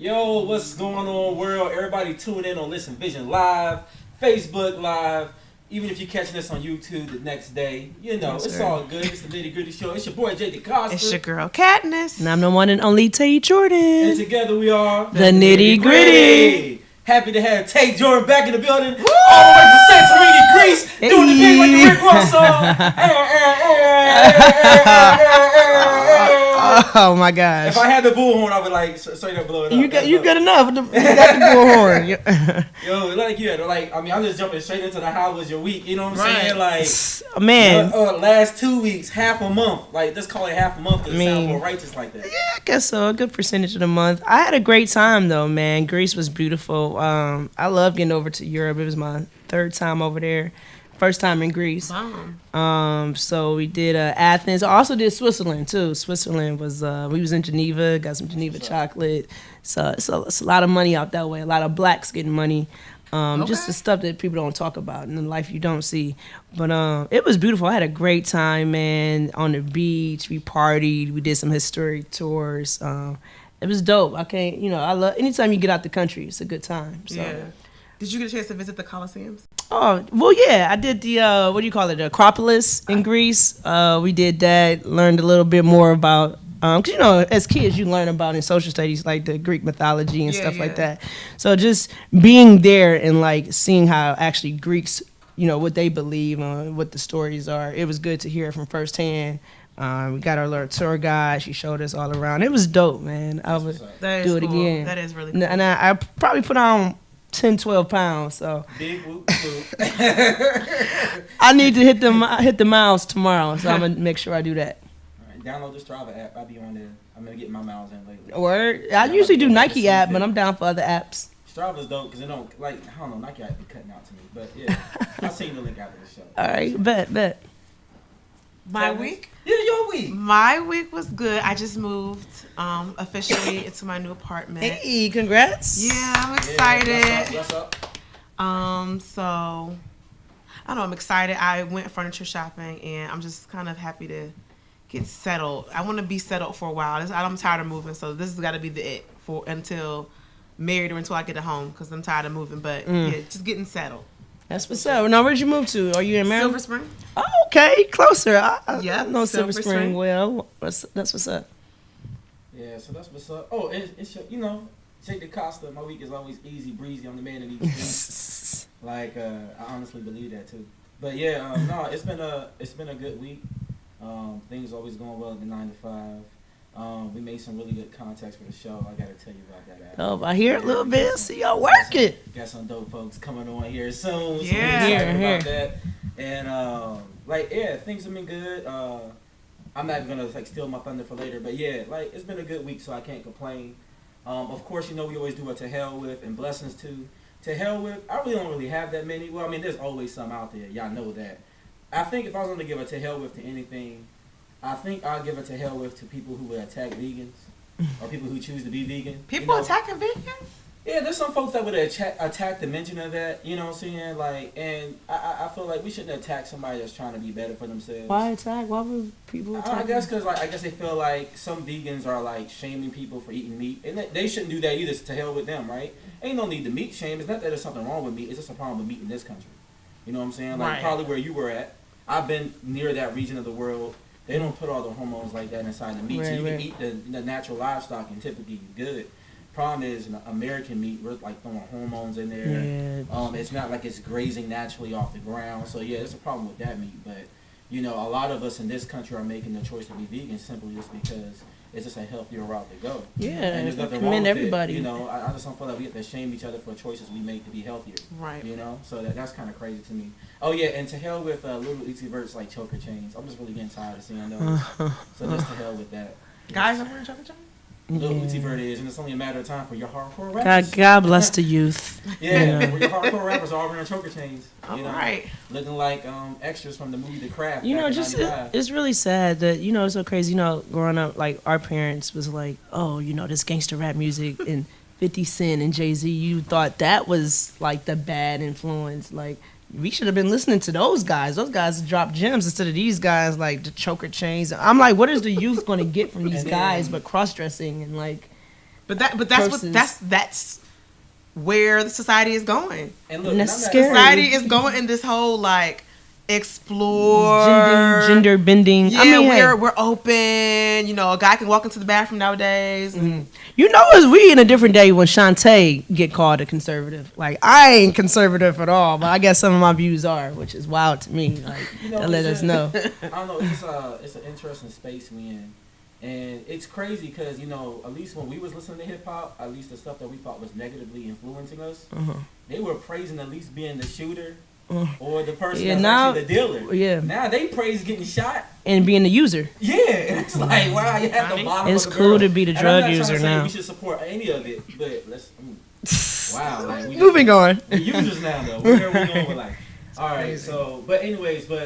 Yo, what's going on, world? Everybody tune in on Listen Vision Live, Facebook Live. Even if you're catching us on YouTube the next day, you know, Yes, it's sir. all good. It's the Nitty Gritty Show. It's your boy, J.D. Costa. It's your girl, Katniss. And I'm the one and only Tay Jordan. And together we are... The Nitty Gritty. Happy to have Tay Jordan back in the building. Woo! All the way from Santorini, Greece. Hey. Doing the thing like the Rick Ross song. Oh my gosh. If I had the bullhorn, I would like straight up blow it up. You good enough. You got the bullhorn. Yo, like you had like, I mean, I'm just jumping straight into the how was your week. You know what I'm saying? Like, Man. last 2 weeks, half a month. Like, let's call it half a month because it sounds more righteous like that. Yeah, I guess so. A good percentage of the month. I had a great time though, man. Greece was beautiful. I love getting over to Europe. It was my third time over there. First time in Greece. So we did Athens. I also did Switzerland too. Switzerland was we was in Geneva, got some Geneva chocolate. So it's a lot of money out that way. A lot of blacks getting money. Just the stuff that people don't talk about in the life you don't see. But it was beautiful. I had a great time, man, on the beach. We partied. We did some historic tours. It was dope. I love anytime you get out the country, it's a good time. So. Yeah. Did you get a chance to visit the Colosseums? Oh, well, yeah. I did the, the Acropolis in Greece. We did that, learned a little bit more about, because, as kids, you learn about in social studies, like the Greek mythology and stuff like that. So just being there and, like, seeing how actually Greeks, what they believe and what the stories are, it was good to hear it from firsthand. We got our little tour guide. She showed us all around. It was dope, man. I would do it again. That is really cool. And I probably put on 10, 12 pounds, so Big whoop whoop. I need to hit the miles tomorrow, so I'm gonna make sure I do that. All right, download the Strava app. I'll be on there. I'm gonna get my miles in lately. Word. I usually do Nike app, but I'm down for other apps. Strava's dope because it don't I don't know, Nike app be cutting out to me, but yeah, I'll send you the link after the show. All right, bet. My week? Yeah, your week. My week was good. I just moved officially into my new apartment. Hey, congrats. Yeah, I'm excited. What's up? So I don't know, I'm excited. I went furniture shopping and I'm just kind of happy to get settled. I want to be settled for a while. I'm tired of moving, so this has got to be the it for until married or until I get a home because I'm tired of moving. But yeah, just getting settled. That's what's up. Now, where'd you move to? Are you in Maryland? Silver Spring. Oh, okay, closer. I know Silver Silver Spring Spring. well. That's what's up. Yeah, so that's what's up. Oh, it's your, J.D. Costa. My week is always easy breezy. I'm the man in these streets. Like, I honestly believe that too. But yeah, no, it's been a good week. Things always going well at the 9 to 5. We made some really good contacts for the show. I gotta tell you about that. Oh, I hear a little bit. See y'all working. Got some dope folks coming on here soon. So Yeah. we're excited Here. about that. And things have been good. I'm not even gonna steal my thunder for later, but yeah, it's been a good week, so I can't complain. Of course, we always do a to hell with and blessings to. To hell with, I really don't really have that many. Well, I mean, there's always some out there. Y'all know that. I think if I was gonna give a to hell with to anything, I think I'll give it to hell with to people who would attack vegans or people who choose to be vegan. People attacking vegans? Yeah, there's some folks that would attack the mention of that. You know what I'm saying? And I feel like we shouldn't attack somebody that's trying to be better for themselves. Why attack? Why would people attack? I guess because I guess they feel like some vegans are shaming people for eating meat, and they shouldn't do that either. It's to hell with them, right? Ain't no need to meat shame. It's not that there's something wrong with meat. It's just a problem with meat in this country. You know what I'm saying? Probably where you were at. I've been near that region of the world. They don't put all the hormones like that inside the meat. So you can eat the natural livestock and typically be good. Problem is, American meat, we're throwing hormones in there. Yeah. It's not like it's grazing naturally off the ground. So yeah, there's a problem with that meat. But a lot of us in this country are making the choice to be vegan simply just because it's just a healthier route to go. Yeah, and there's nothing wrong with everybody. It. I just don't feel like we have to shame each other for choices we make to be healthier. Right. So that's kind of crazy to me. Oh yeah, and to hell with little Uzi Vert's choker chains. I'm just really getting tired of seeing those. So just to hell with that. Guys are wearing choker chains? Little Uzi Vert is, and it's only a matter of time for your hardcore rappers. God bless the youth. Yeah, your hardcore rappers are all wearing choker chains. Right. Looking like extras from the movie The Craft. It's really sad that it's so crazy. Growing up, our parents was like, oh, this gangster rap music and 50 Cent and Jay-Z. You thought that was the bad influence. We should have been listening to those guys. Those guys drop gems instead of these guys the choker chains. I'm like, what is the youth going to get from these guys but cross-dressing and that's where the society is going. And look, And and that's I'm not- scary. Society is going in this whole like explore Gender bending. Yeah, I mean, hey, we're open. You know, a guy can walk into the bathroom nowadays. And you know, as we in a different day when Shantae get called a conservative. Like, I ain't conservative at all, but I guess some of my views are, which is wild to me. Like, to let us know. I don't know. It's an interesting space we in, and it's crazy because at least when we was listening to hip hop, at least the stuff that we thought was negatively influencing us, they were praising at least being the shooter or the person that's actually the dealer. Yeah. Now they praise getting shot. And being the user. Yeah, it's like wow, you have the bottom. It's of the cool barrel. to be the And drug I'm not user trying to say now. we should support any of it, but wow, like we Moving on. the users now though. Where are we going with life? All right, so but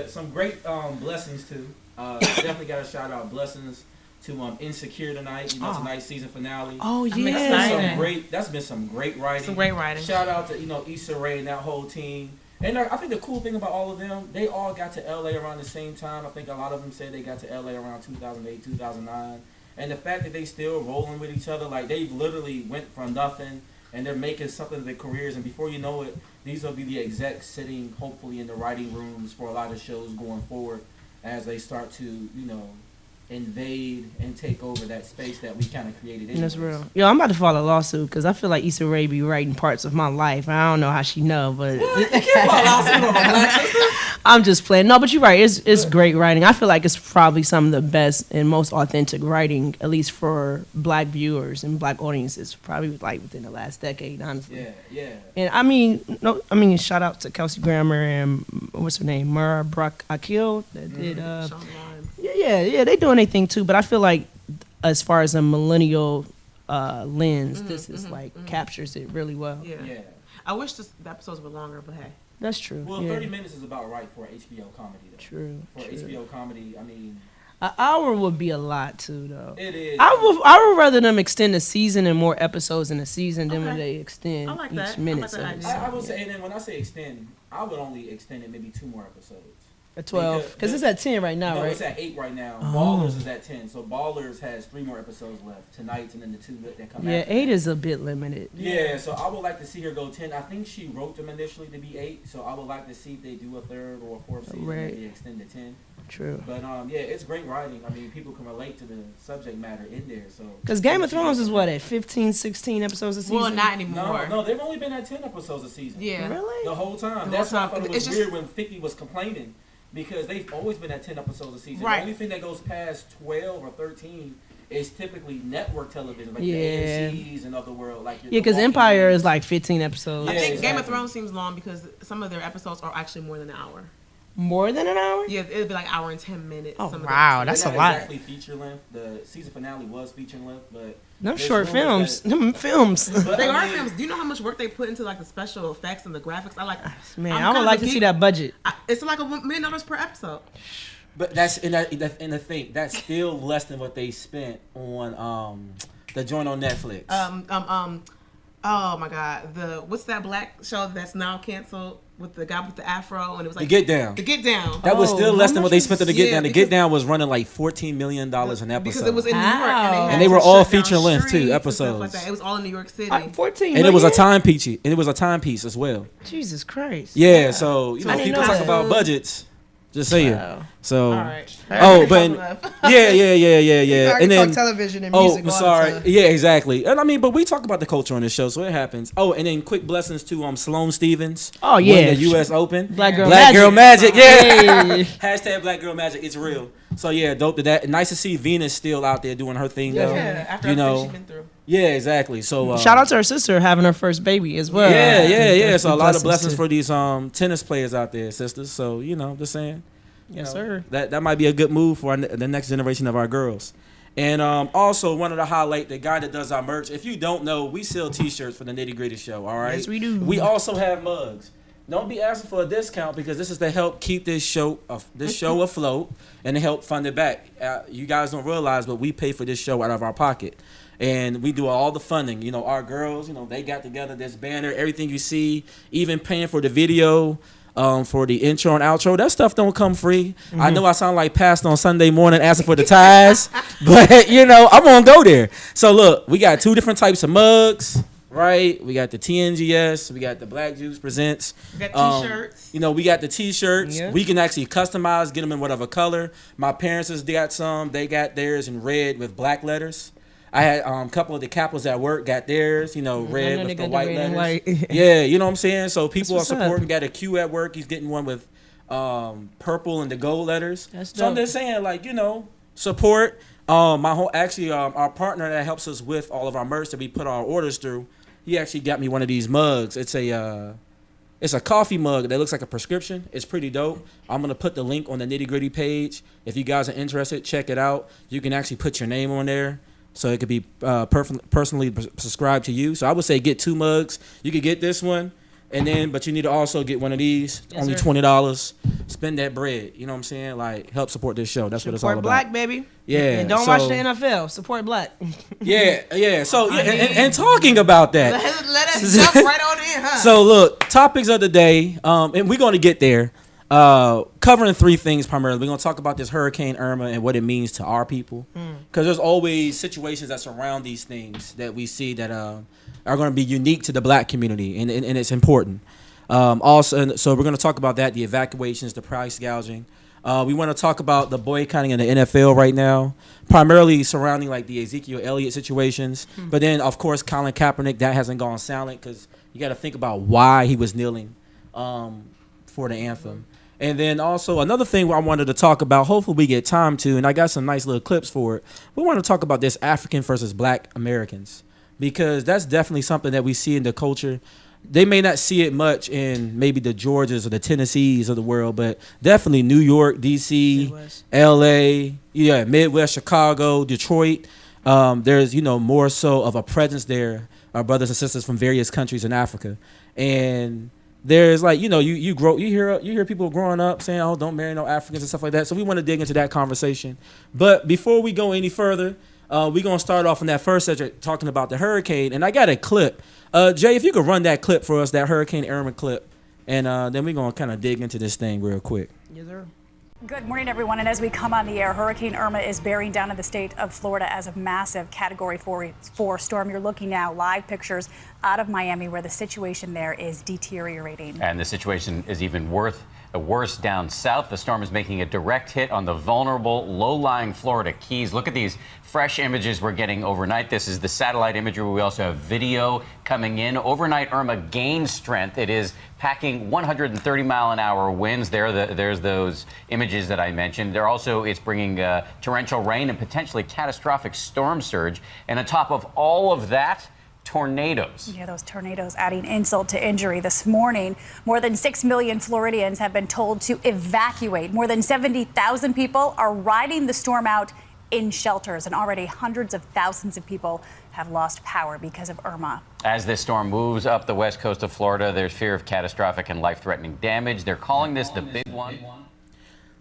some great blessings too. Definitely got to shout out blessings to Insecure tonight. Tonight's season finale. Oh, I'm yeah. excited. That's been some great writing. Some great writing. Shout out to Issa Rae and that whole team. And I think the cool thing about all of them, they all got to LA around the same time. I think a lot of them said they got to LA around 2008, 2009. And the fact that they still rolling with each other, like they literally went from nothing and they're making something of their careers. And before you know it, these will be the execs sitting hopefully in the writing rooms for a lot of shows going forward as they start to, invade and take over that space that we kind of created. That's anyways. real. Yo, I'm about to file a lawsuit because I feel like Issa Rae be writing parts of my life. I don't know how she know, but You can't fall out on a black sister. I'm just playing. No, but you're right. It's great writing. I feel like it's probably some of the best and most authentic writing, at least for black viewers and black audiences, probably like within the last decade, honestly. Yeah. And shout out to Kelsey Grammer and what's her name, Mara Brock Akil that did. Sean Rhimes. Yeah, they doing their thing too. But I feel like as far as a millennial lens, this is captures it really well. Yeah. I wish the episodes were longer, but hey. That's true. Well, yeah. 30 minutes is about right for HBO comedy, though. True. For HBO comedy, I mean, An hour would be a lot too, though. it is. I would rather them extend a season and more episodes in a season than when they extend I like each that. minute. I like that of it. idea. I would say, and then when I say extend, I would only extend it maybe 2 more episodes. At 12, because it's at 10 right now, No, right? it's at 8 right now. Oh. Ballers is at 10, so Ballers has 3 more episodes left tonight, and then the 2 that come Yeah, after. 8 is a bit limited. Yeah, so I would like to see her go 10. I think she wrote them initially to be 8, so I would like to see if they do a 3rd or a 4th season, Right. maybe extend to 10. True. But yeah, it's great writing. I mean, people can relate to the subject matter in there. So Because Game of Thrones is what, at 15, 16 episodes a season? Well, not anymore. No, they've only been at 10 episodes a season. Yeah. Really? The whole time. The That's whole why I time. thought it was It's just- weird when 50 was complaining because they've always been at 10 episodes a season. Right. The only thing that goes past 12 or 13 is typically network television, like Yeah. the AMC's and of the world. Like Yeah, because Empire is like 15 episodes. I Yeah, think Game of exactly. Thrones seems long because some of their episodes are actually more than an hour. More than an hour? Yeah, it'd be like hour and 10 minutes. Oh, some of the wow, episodes. that's They're a not lot. exactly feature length. The season finale was feature length, but Them there's short rumors films. Them films. But They I are mean, films. Do you know how much work they put into like the special effects and the graphics? Man, I'm I would kind like of to a see geek. that budget. It's like $1 million per episode. But that's in the thing. That's still less than what they spent on the joint on Netflix. Oh my God, what's that black show that's now canceled with the guy with the afro and it was like The Get Down. The Get Down. That was still Oh, less how than what much they is- spent on the Get yeah, Down. The because- Get Down was running like $14 million an episode. Because it was in New York Wow. and they had were to all shut down feature-length, too, streets and stuff episodes. Like that. It was all in New York City. 14 and it was a million? timepiece as well. Jesus Christ. Yeah, so I people didn't talk know that. about budgets. Just saying. Wow. So All right. Oh, but yeah. And then television and I'm sorry. Yeah, exactly. And I mean, but we talk about the culture on this show, so it happens. Oh, and then quick blessings to Sloane Stephens. Oh, winning yeah. the U.S. Open. Black Girl Magic. Yeah. Hey. Hashtag Black Girl Magic. It's real. So yeah, dope to that. Nice to see Venus still out there doing her thing though. Yeah, after you everything know. she's been through. Yeah, exactly. So Shout out to her sister having her first baby as well. Yeah. So a lot of Blessings blessings too. for these tennis players out there, sisters. So just saying. Yes, know, sir. That might be a good move for the next generation of our girls. And also wanted to highlight the guy that does our merch. If you don't know, we sell T-shirts for the Nitty Gritty Show. All right. Yes, we do. We also have mugs. Don't be asking for a discount because this is to help keep this show afloat and to help fund it back. You guys don't realize, but we pay for this show out of our pocket. And we do all the funding. Our girls, they got together this banner, everything you see, even paying for the video. for the intro and outro. That stuff don't come free. I know I sound like Pastor on Sunday morning asking for the tithes, but you know, I'm gonna go there. So look, we got 2 different types of mugs, right? We got the TNGS, we got the Black Juice Presents. We got t-shirts. You know, we got the t-shirts. Yeah. We can actually customize, get them in whatever color. My parents has got some. They got theirs in red with black letters. I had a couple of the Capitals at work got theirs, you know, red with the white letters. Yeah, you know what I'm saying? So people are supporting. Got a Q at work. He's getting one with purple and the gold letters. So I'm just saying, like, you know, support. Our partner that helps us with all of our merch that we put our orders through, he actually got me one of these mugs. It's a coffee mug that looks like a prescription. It's pretty dope. I'm going to put the link on the Nitty Gritty page. If you guys are interested, check it out. You can actually put your name on there. So it could be personally subscribed to you. So I would say get 2 mugs. You could get this one, but you need to also get one of these. Yes, only sir. $20. Spend that bread. You know what I'm saying? Like, help support this show. That's what it's all about. Support Black, baby. Yeah. And don't watch the NFL. Support Black. Yeah. So and talking about that. Let us jump right on in, huh? So look, topics of the day, and we're going to get there. Covering 3 things primarily. We're going to talk about this Hurricane Irma and what it means to our people. Because there's always situations that surround these things that we see that are going to be unique to the Black community, and it's important. Also, so we're going to talk about that, the evacuations, the price gouging. We want to talk about the boycotting in the NFL right now, primarily surrounding like the Ezekiel Elliott situations. But then, of course, Colin Kaepernick, that hasn't gone silent because you got to think about why he was kneeling for the anthem. And then also another thing I wanted to talk about, hopefully we get time to, and I got some nice little clips for it. We want to talk about this African versus Black Americans, because that's definitely something that we see in the culture. They may not see it much in maybe the Georgias or the Tennessees of the world, but definitely New York, D.C., Midwest. L.A., Midwest, Chicago, Detroit. There's, more so of a presence there, our brothers and sisters from various countries in Africa. And there's like, you hear people growing up saying, oh, don't marry no Africans and stuff like that. So we want to dig into that conversation. But before we go any further, we're going to start off in that first subject talking about the hurricane. And I got a clip. Jay, if you could run that clip for us, that Hurricane Irma clip, and then we're going to kind of dig into this thing real quick. Yes, sir. Good morning, everyone. And as we come on the air, Hurricane Irma is bearing down in the state of Florida as a massive Category 4 storm. You're looking now, live pictures out of Miami, where the situation there is deteriorating. And the situation is even worse down south. The storm is making a direct hit on the vulnerable, low-lying Florida Keys. Look at these fresh images we're getting overnight. This is the satellite imagery. We also have video coming in. Overnight, Irma gained strength. It is packing 130-mile-an-hour winds. There's those images that I mentioned. It's bringing torrential rain and potentially catastrophic storm surge. And on top of all of that, tornadoes. Yeah, those tornadoes adding insult to injury. This morning, more than 6 million Floridians have been told to evacuate. More than 70,000 people are riding the storm out in shelters, and already hundreds of thousands of people have lost power because of Irma. As this storm moves up the west coast of Florida, there's fear of catastrophic and life-threatening damage. They're calling this the big one.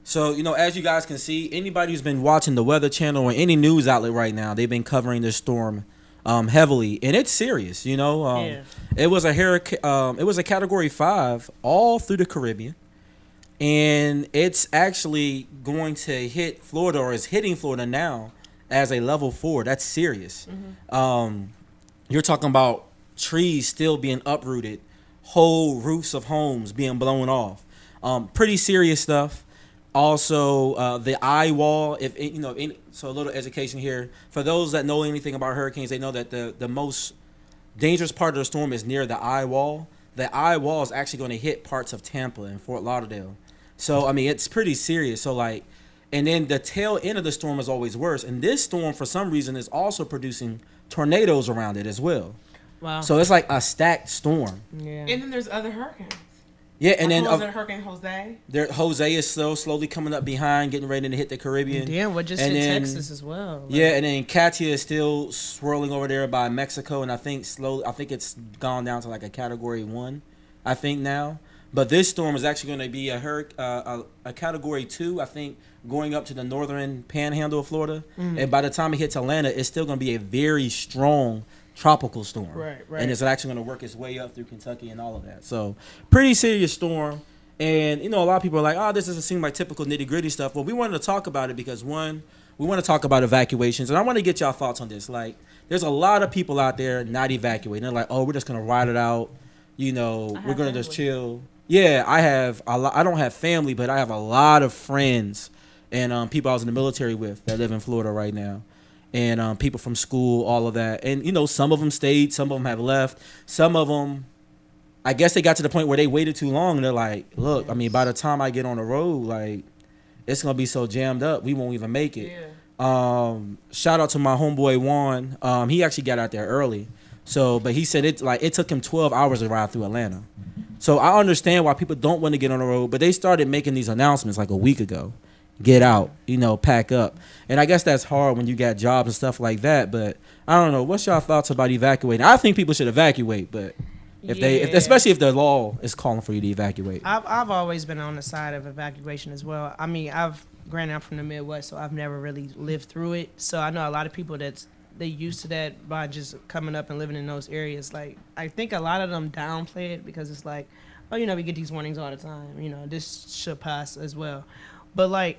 So, as you guys can see, anybody who's been watching the Weather Channel or any news outlet right now, they've been covering this storm heavily, and it's serious. It was a hurricane. It was a Category 5 all through the Caribbean, and it's actually going to hit Florida, or is hitting Florida now as a level 4. That's serious. You're talking about trees still being uprooted, whole roofs of homes being blown off. Pretty serious stuff. Also, the eye wall. So a little education here for those that know anything about hurricanes. They know that the most dangerous part of the storm is near the eye wall. The eye wall is actually going to hit parts of Tampa and Fort Lauderdale. So it's pretty serious. So and then the tail end of the storm is always worse. And this storm, for some reason, is also producing tornadoes around it as well. Wow. So it's like a stacked storm. Yeah. And then there's other hurricanes. Yeah, and then Hurricane Jose. Jose is slowly coming up behind, getting ready to hit the Caribbean. Yeah, what just hit Texas as well. Yeah, and then Katia is still swirling over there by Mexico, and I think it's gone down to like a Category 1, I think now. But this storm is actually going to be a Category 2, I think, going up to the northern panhandle of Florida. And by the time it hits Atlanta, it's still going to be a very strong tropical storm. Right. And it's actually going to work its way up through Kentucky and all of that. So pretty serious storm. And, you know, a lot of people are like, oh, this doesn't seem like typical nitty-gritty stuff. Well, we wanted to talk about it because, one, we want to talk about evacuations. And I want to get y'all thoughts on this. Like, there's a lot of people out there not evacuating. They're like, oh, we're just going to ride it out. You know, we're going to just chill. Yeah, I have a lot. I don't have family, but I have a lot of friends and people I was in the military with that live in Florida right now. And people from school, all of that. And, you know, some of them stayed. Some of them have left. Some of them, I guess they got to the point where they waited too long. And they're like, look, I mean, by the time I get on the road, like, it's going to be so jammed up, we won't even make it. Yeah. Shout out to my homeboy, Juan. He actually got out there early. So, but he said it took him 12 hours to ride through Atlanta. So I understand why people don't want to get on the road, but they started making these announcements like a week ago. Get out, you know, pack up. And I guess that's hard when you got jobs and stuff like that. But I don't know. What's y'all thoughts about evacuating? I think people should evacuate, but especially if the law is calling for you to evacuate. I've always been on the side of evacuation as well. I mean, I'm from the Midwest, so I've never really lived through it. So I know a lot of people they used to that by just coming up and living in those areas. Like, I think a lot of them downplay it because it's like, oh, you know, we get these warnings all the time. You know, this should pass as well. But, like,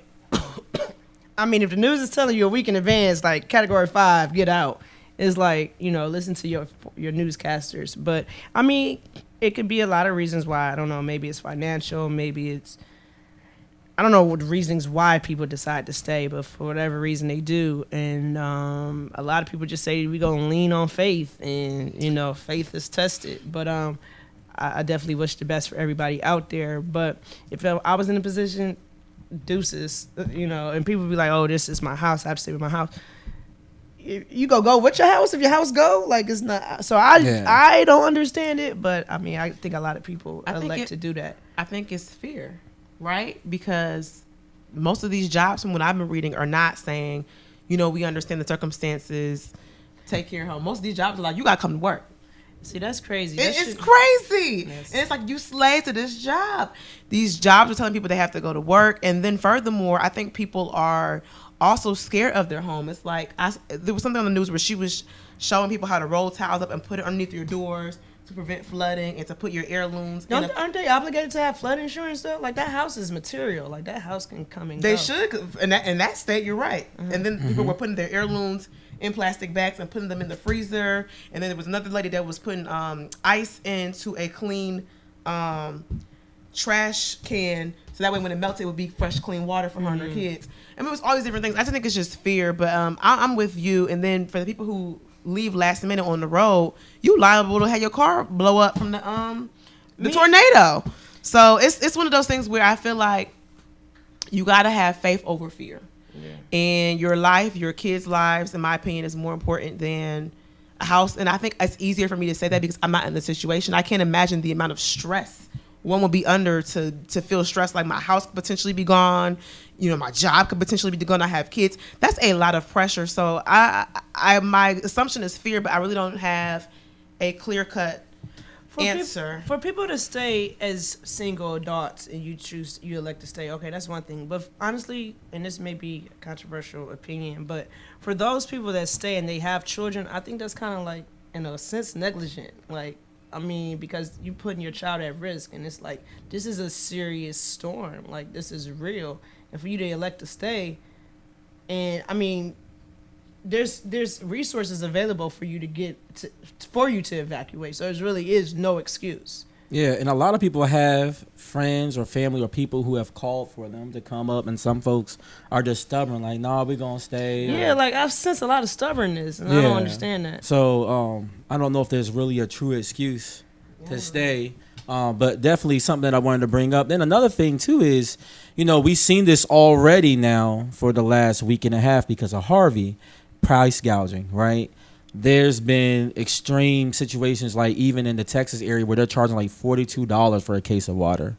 I mean, if the news is telling you a week in advance, like, Category 5, get out, it's like, you know, listen to your newscasters. But, I mean, it could be a lot of reasons why. I don't know. Maybe it's financial. Maybe it's, I don't know what the reasons why people decide to stay, but for whatever reason they do. And a lot of people just say we going to lean on faith, and, you know, faith is tested. But I definitely wish the best for everybody out there. But if I was in a position, deuces, you know, and people be like, oh, this is my house, I have to stay with my house. You go with your house if your house go, like, it's not. So I don't understand it, but I mean, I think a lot of people elect to do that. I think it's fear, right? Because most of these jobs, from what I've been reading, are not saying, you know, we understand the circumstances, take care of home. Most of these jobs are like, you gotta come to work. See, that's crazy. It's crazy. Yes. And it's like, you slave to this job. These jobs are telling people they have to go to work. And then furthermore, I think people are also scared of their home. It's like, there was something on the news where she was showing people how to roll towels up and put it underneath your doors to prevent flooding and to put your heirlooms. Aren't they obligated to have flood insurance though? Like, that house is material. Like, that house can come and go. They should. In that state, you're right. Mm-hmm. And then people were putting their heirlooms in plastic bags and putting them in the freezer. And then there was another lady that was putting ice into a clean trash can, so that way when it melts, it would be fresh, clean water for her and her kids. I mean, it was all these different things. I just think it's just fear. But I'm with you. And then for the people who leave last minute on the road, you liable to have your car blow up from the tornado. So it's one of those things where I feel like you gotta have faith over fear. Yeah. And your life, your kids' lives, in my opinion, is more important than a house. And I think it's easier for me to say that because I'm not in the situation. I can't imagine the amount of stress one will be under to feel stressed, like my house could potentially be gone, you know, my job could potentially be gone, I have kids. That's a lot of pressure. So my assumption is fear, but I really don't have a clear-cut answer. For people to stay as single adults and you elect to stay, okay, that's one thing. But honestly, and this may be a controversial opinion, but for those people that stay and they have children, I think that's kind of like, in a sense, negligent. Like, I mean, because you're putting your child at risk, and it's like, this is a serious storm. Like, this is real. And for you to elect to stay, and I mean, there's resources available for you to evacuate. So there really is no excuse. Yeah, and a lot of people have friends or family or people who have called for them to come up, and some folks are just stubborn, like, nah, we're going to stay. Yeah, like, I've sensed a lot of stubbornness, and I don't understand that. So I don't know if there's really a true excuse to stay, but definitely something that I wanted to bring up. Then another thing, too, is, you know, we've seen this already now for the last week and a half because of Harvey, price gouging, right? There's been extreme situations, like even in the Texas area, where they're charging like $42 for a case of water.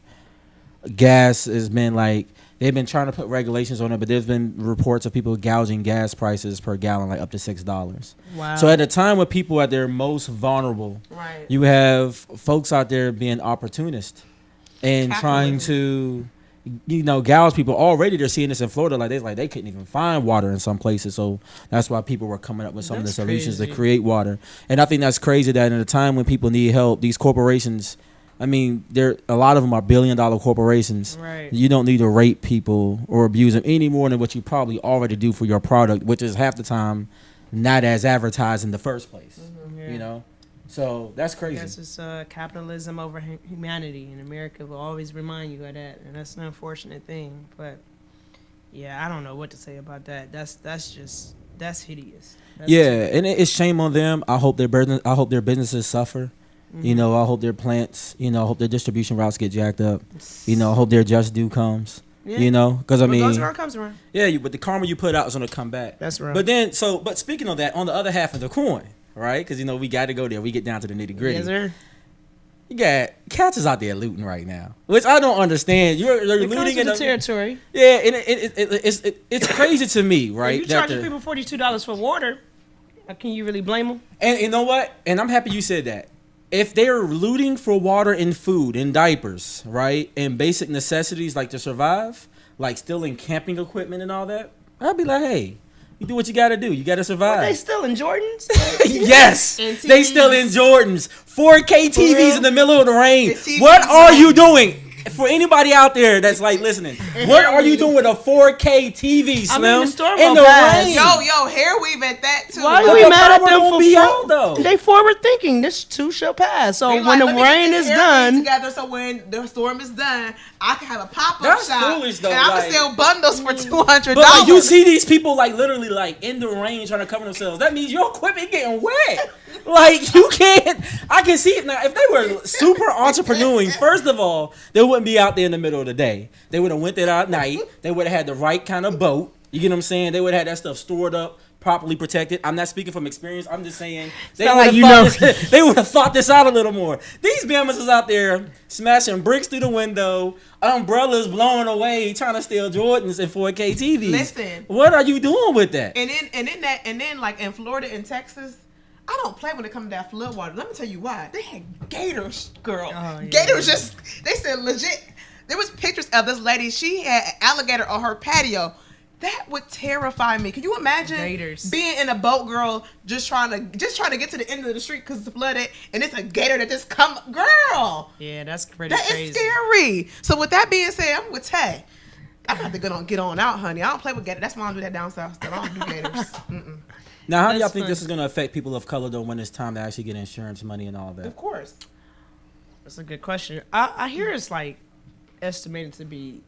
Gas has been like, they've been trying to put regulations on it, but there's been reports of people gouging gas prices per gallon, like up to $6. Wow. So at a time when people are at their most vulnerable, right, you have folks out there being opportunist and trying to, you know, gouge people. Already they're seeing this in Florida, like they couldn't even find water in some places, so that's why people were coming up with some of the solutions to create water. And I think that's crazy that in a time when people need help, these corporations I mean, a lot of them are billion-dollar corporations. Right. You don't need to rape people or abuse them any more than what you probably already do for your product, which is half the time not as advertised in the first place. Yeah. You know, so that's I crazy. guess it's capitalism over humanity, and America will always remind you of that, and that's an unfortunate thing. But yeah, I don't know what to say about that. That's hideous. And it's shame on them. I hope their businesses suffer. You know, I hope their plants, I hope their distribution routes get jacked up. I hope their just due comes. Yeah. You know, because What goes around comes around. Yeah, but the karma you put out is gonna come back. That's right. But speaking of that, on the other half of the coin, right? Because we got to go there. We get down to the nitty gritty. Yes, sir. You got cats is out there looting right now, which I don't understand. They're It comes looting with in the territory. Yeah, and it's crazy to me, right? You charging people $42 for water. Can you really blame them? And you know what? And I'm happy you said that. If they're looting for water and food and diapers, right, and basic necessities like to survive, like stealing camping equipment and all that, I'd be like, hey, you do what you got to do. You got to survive. Are they still in Jordans? Yes, And they TVs. still in Jordans. 4K TVs real? in the middle of the rain. The TVs, What are you right. doing? For anybody out there that's like listening, what are you doing with a 4K TV, Slim? I mean, the storm in the will pass. rain? Yo, hair weave at that too. Why But are we the mad at power them don't for be out, though. They forward thinking. This too shall pass. So They when like, the let me get rain this is hair done, weave together, so when the storm is done, I can have a pop-up That's shop, foolish, though, and I'm like- gonna sell bundles for $200. But like you see these people like literally like in the rain trying to cover themselves. That means your equipment getting wet. Like you can't. I can see it now. If they were super entrepreneuring, first of all, they wouldn't be out there in the middle of the day. They would have went there at night. They would have had the right kind of boat. You get what I'm saying? They would have had that stuff stored up, properly protected. I'm not speaking from experience. I'm just saying they Sound would like have you thought know. they would have thought this out a little more. These Bamas is out there smashing bricks through the window, umbrellas blowing away, trying to steal Jordans and 4K TVs. Listen. What are you doing with that? And then like in Florida and Texas, I don't play when it comes to that flood water. Let me tell you why. They had gators, girl. Oh, yeah. Gators they said legit. There was pictures of this lady. She had an alligator on her patio. That would terrify me. Can you imagine Gators. being in a boat, girl, just trying to get to the end of the street because it's flooded, and it's a gator that just come, girl. yeah, that's pretty That crazy. is scary. So with that being said, I'm with Tay. I'm gonna have to get on out, honey. I don't play with gators. That's why I don't do that down south. I don't do gators. Mm-mm. Now, how do y'all That's think fun. this is going to affect people of color, though, when it's time to actually get insurance money and all that? Of course. That's a good question. I hear it's like estimated to be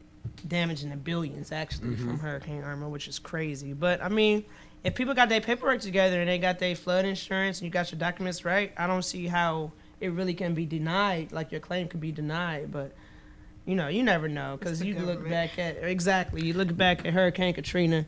damage in the billions actually from Hurricane Irma, which is crazy. But I mean, if people got their paperwork together and they got their flood insurance and you got your documents right, I don't see how it really can be denied. Like your claim can be denied, but you never know because the you look government. back at you look back at Hurricane Katrina.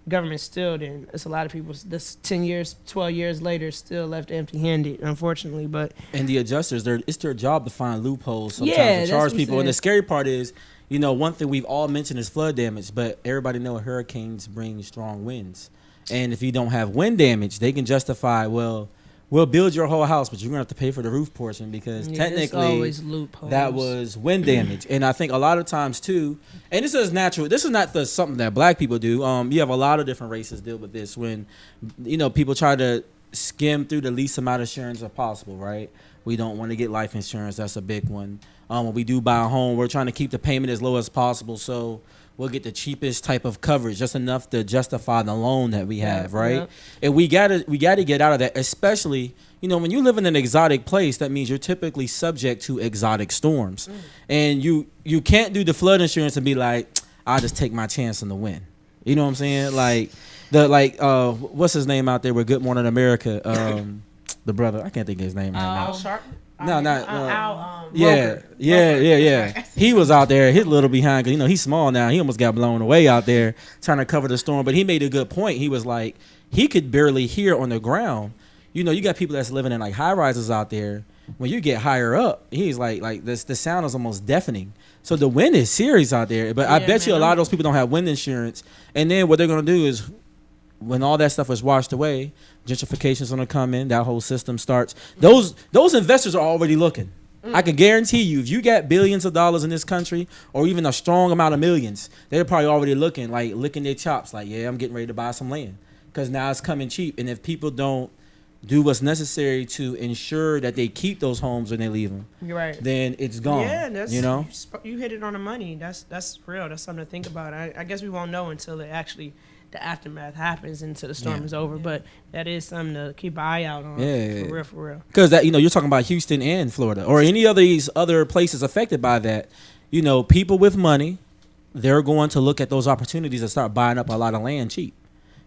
Government still didn't. It's a lot of people. This 10 years, 12 years later, still left empty-handed, unfortunately. But And the adjusters, it's their job to find loopholes sometimes Yeah, to that's charge what I'm people. And the saying. scary part is, one thing we've all mentioned is flood damage, but everybody know hurricanes bring strong winds. And if you don't have wind damage, they can justify, well, we'll build your whole house, but you're going to have to pay for the roof portion because yeah, there's technically always loopholes. that was wind damage. And I think a lot of times too, and this is natural, this is not something that black people do. You have a lot of different races deal with this when, people try to skim through the least amount of insurance as possible, right? We don't want to get life insurance. That's a big one. When we do buy a home, we're trying to keep the payment as low as possible. So we'll get the cheapest type of coverage, just enough to justify the loan that we have, right? yeah. And we gotta get out of that, especially, when you live in an exotic place, that means you're typically subject to exotic storms. And you can't do the flood insurance and be like, I'll just take my chance on the wind. You know what I'm saying? Like what's his name out there with Good Morning America? The brother, I can't think of his name right now. Al Sharp. No, not Roker. Yeah. He was out there, his little behind, because he's small now. He almost got blown away out there trying to cover the storm. But he made a good point. He was like, he could barely hear on the ground. You got people that's living in like high rises out there. When you get higher up, he's like this. The sound is almost deafening. So the wind is serious out there. But I Yeah, bet you a man. lot of those people don't have wind insurance. And then what they're gonna do is, when all that stuff is washed away, gentrification's gonna come in. That whole system starts. Those investors are already looking. I can guarantee you, if you got billions of dollars in this country, or even a strong amount of millions, they're probably already looking, like licking their chops, like, yeah, I'm getting ready to buy some land because now it's coming cheap. And if people don't do what's necessary to ensure that they keep those homes when they leave them, You're right. then it's gone. Yeah, that's, you know, you hit it on the money. That's real. That's something to think about. I guess we won't know until it actually the aftermath happens until the storm is over. But that is something to keep an eye out on. For real. Because that, you're talking about Houston and Florida or any of these other places affected by that. People with money, they're going to look at those opportunities and start buying up a lot of land cheap.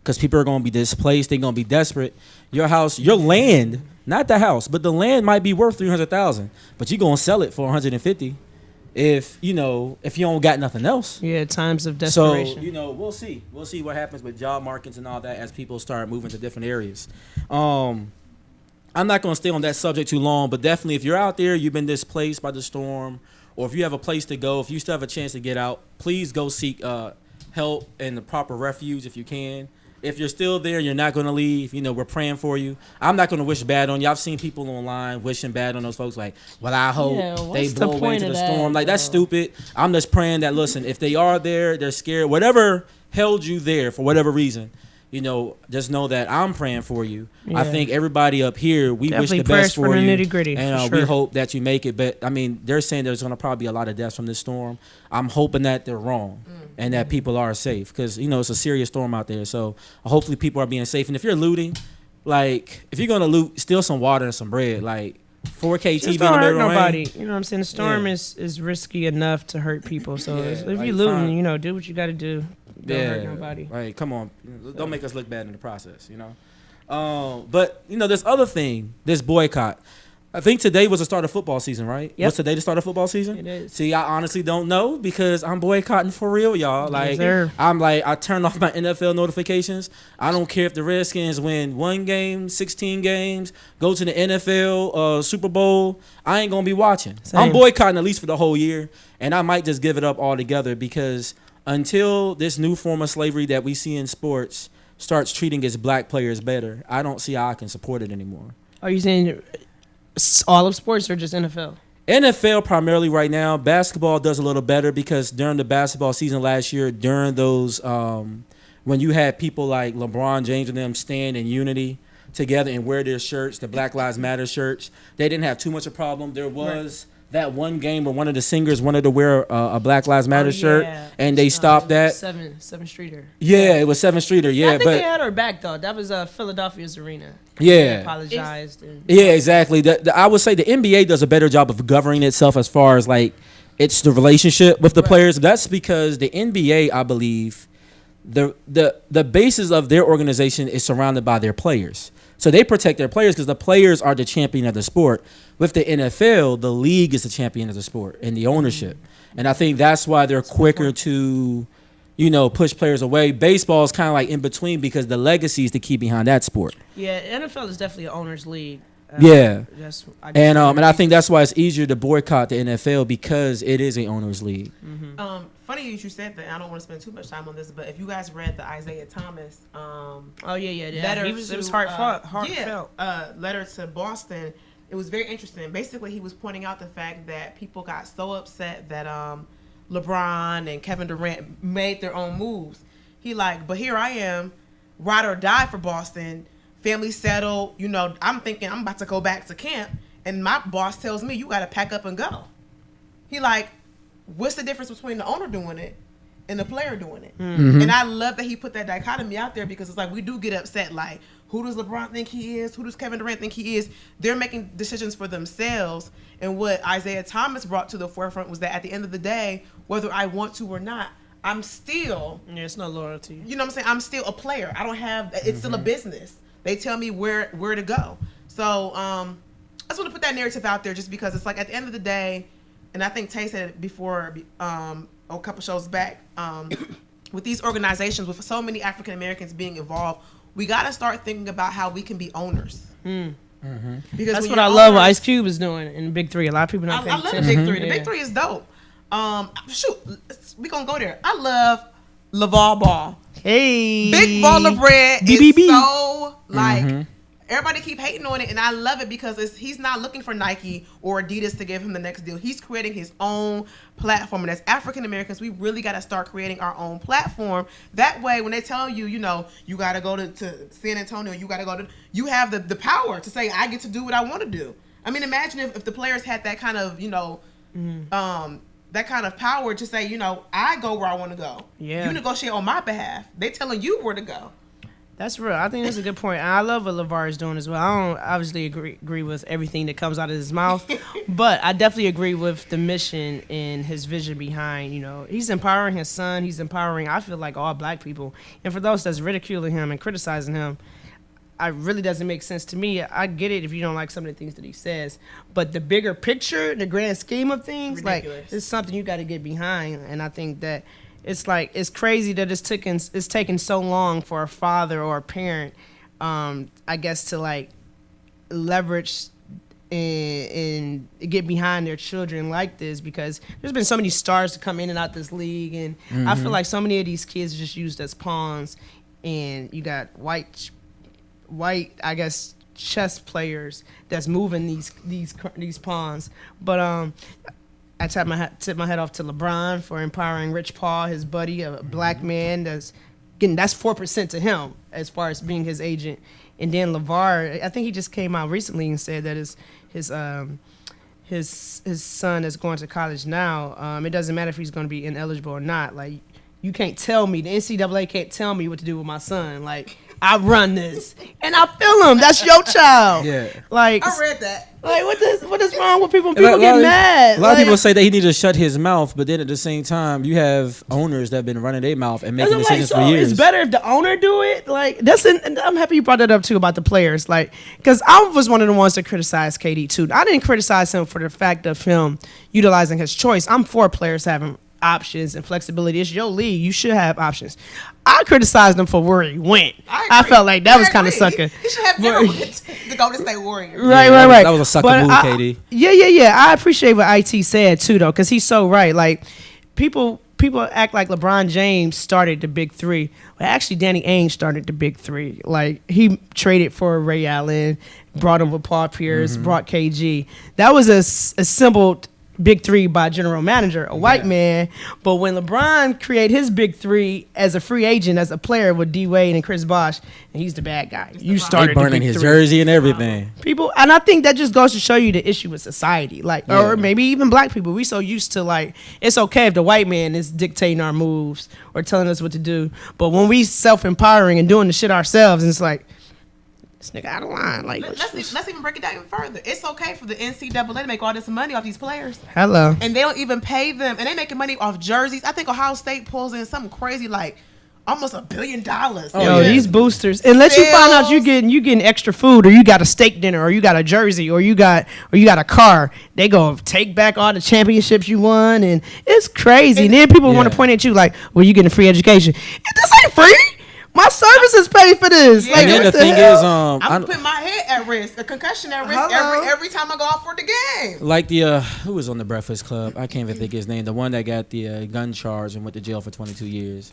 Because people are going to be displaced, they're going to be desperate. Your house, your land, not the house, but the land might be worth $300,000, but you're going to sell it for $150 if you don't got nothing else. Yeah, times of desperation. So we'll see what happens with job markets and all that as people start moving to different areas. I'm not going to stay on that subject too long, but definitely if you're out there, you've been displaced by the storm, or if you have a place to go, if you still have a chance to get out, please go seek help and the proper refuge if you can. If you're still there, you're not going to leave. We're praying for you. I'm not going to wish bad on you. I've seen people online wishing bad on those folks like, well, I hope they blow away into the storm. Like, that's stupid. I'm just praying that, listen, if they are there, they're scared, whatever held you there for whatever reason, just know that I'm praying for you. Yeah. I think everybody up here, we wish the best for you. Nitty-gritty, and we hope that you make it. But, they're saying there's going to probably be a lot of deaths from this storm. I'm hoping that they're wrong. And that people are safe because, it's a serious storm out there. So hopefully people are being safe. And if you're looting, like, if you're going to loot, steal some water and some bread, like 4K TV in the middle of the rain. You know what I'm saying? The storm is risky enough to hurt people. So if you're looting, do what you got to do. Don't hurt nobody. Like, come on. Don't make us look bad in the process, But, this other thing, this boycott. I think today was the start of football season, right? Yep. What's today the start of football season? It is. See, I honestly don't know because I'm boycotting for real, y'all. Like, yes, I turn off my NFL notifications. I don't care if the Redskins win 1 game, 16 games, go to the NFL Super Bowl. I ain't going to be watching. Same. I'm boycotting at least for the whole year, and I might just give it up altogether because until this new form of slavery that we see in sports starts treating its black players better, I don't see how I can support it anymore. Are you saying all of sports or just NFL? NFL primarily right now. Basketball does a little better because during the basketball season last year, during those when you had people like LeBron James and them stand in unity together and wear their shirts, the Black Lives Matter shirts, they didn't have too much of a problem. There was that one game where one of the singers wanted to wear a Black Lives Matter shirt, and they stopped that. 7th Streeter. Yeah, it was 7th Streeter. Yeah, I think they had her back though. That was Philadelphia's arena. Yeah, they apologized. Yeah, exactly. I would say the NBA does a better job of governing itself as far as like it's the relationship with the players. That's because the NBA, I believe, the basis of their organization is surrounded by their players. So they protect their players because the players are the champion of the sport. With the NFL, the league is the champion of the sport and the ownership. And I think that's why they're quicker to, push players away. Baseball is kind of like in between because the legacy is the key behind that sport. Yeah, NFL is definitely an owner's league. And I think that's why it's easier to boycott the NFL because it is an owner's league. Mm-hmm. Funny you should that. I don't want to spend too much time on this, but if you guys read the Isaiah Thomas, letter it was heartfelt. Letter to Boston, it was very interesting. Basically, he was pointing out the fact that people got so upset that LeBron and Kevin Durant made their own moves. But here I am, ride or die for Boston. Family settled, I'm thinking I'm about to go back to camp, and my boss tells me you got to pack up and go. What's the difference between the owner doing it and the player doing it? Mm-hmm. And I love that he put that dichotomy out there because it's like we do get upset. Like, who does LeBron think he is? Who does Kevin Durant think he is? They're making decisions for themselves. And what Isaiah Thomas brought to the forefront was that at the end of the day, whether I want to or not, I'm still... Yeah, it's no loyalty. You know what I'm saying? I'm still a player. I don't have... It's still a business. They tell me where to go. So I just want to put that narrative out there just because it's like at the end of the day, and I think Tay said it before a couple shows back, with these organizations, with so many African Americans being involved, we got to start thinking about how we can be owners. Mm-hmm. Because that's what I love what Ice Cube is doing in Big Three. A lot of people don't think I love Big Three. The Big Three is dope. We gonna go there. I love LeVar Ball. Hey, Big Baller Bread is so like everybody keep hating on it, and I love it because he's not looking for Nike or Adidas to give him the next deal. He's creating his own platform, and as African Americans, we really got to start creating our own platform. That way, when they tell you, you got to go to San Antonio, you have the power to say, I get to do what I want to do. I mean, imagine if the players had that kind of, that kind of power to say, I go where I want to go. Yeah. You negotiate on my behalf. They telling you where to go. That's real. I think that's a good point. And I love what LeVar is doing as well. I don't obviously agree with everything that comes out of his mouth, but I definitely agree with the mission and his vision behind, he's empowering his son. He's empowering, I feel like, all black people. And for those that's ridiculing him and criticizing him, it really doesn't make sense to me. I get it if you don't like some of the things that he says, but the bigger picture, the grand scheme of things, ridiculous. It's something you got to get behind. And I think that it's crazy that it's taken so long for a father or a parent, I guess, to leverage and get behind their children like this, because there's been so many stars to come in and out this league, and I feel like so many of these kids are just used as pawns, and you got white, I guess, chess players that's moving these pawns, but I tip my head off to LeBron for empowering Rich Paul, his buddy, a black man that's 4% to him as far as being his agent. And then LeVar, I think he just came out recently and said that his son is going to college now. It doesn't matter if he's going to be ineligible or not. Like, you can't tell me, the NCAA can't tell me what to do with my son. Like, I run this, and I feel him. That's your child. Yeah. Like, I read that. Like, what is wrong with people? People get mad. A lot of people say that he needs to shut his mouth, but then at the same time, you have owners that have been running their mouth and making decisions for years. It's better if the owner do it. Like, and I'm happy you brought that up too about the players. Like, because I was one of the ones that criticized KD too. I didn't criticize him for the fact of him utilizing his choice. I'm for players having options and flexibility. It's your league. You should have options. I criticized him for where he went. I felt like that was kind of sucker. He should have the Golden State Warriors. Right. That was a sucker move, KD. Yeah. I appreciate what IT said too, though, because he's so right. Like, people act like LeBron James started the big three. But actually, Danny Ainge started the big three. Like, he traded for Ray Allen, brought him with Paul Pierce, brought KG. That was assembled big three by general manager, a white man. But when LeBron created his big three as a free agent, as a player with D Wade and Chris Bosh, and he's the bad guy. You started burning his jersey and everything. People, and I think that just goes to show you the issue with society, or maybe even black people. We so used to it's okay if the white man is dictating our moves or telling us what to do, but when we self-empowering and doing the shit ourselves, and it's like, this nigga out of line. Like, let's even break it down even further. It's okay for the NCAA to make all this money off these players. Hello. And they don't even pay them. And they making money off jerseys. I think Ohio State pulls in something crazy like almost $1 billion. These boosters. Unless you find out you getting extra food, or you got a steak dinner, or you got a jersey, or you got a car, they go take back all the championships you won, and it's crazy. And then people want to point at you like, well, you getting a free education. This ain't free. My services pay for this. Yeah. Like, And then the thing hell? is, I'm putting my head at risk, a concussion at risk every time I go out for the game. like the who was on the Breakfast Club? I can't even think his name. The one that got the gun charge and went to jail for 22 years.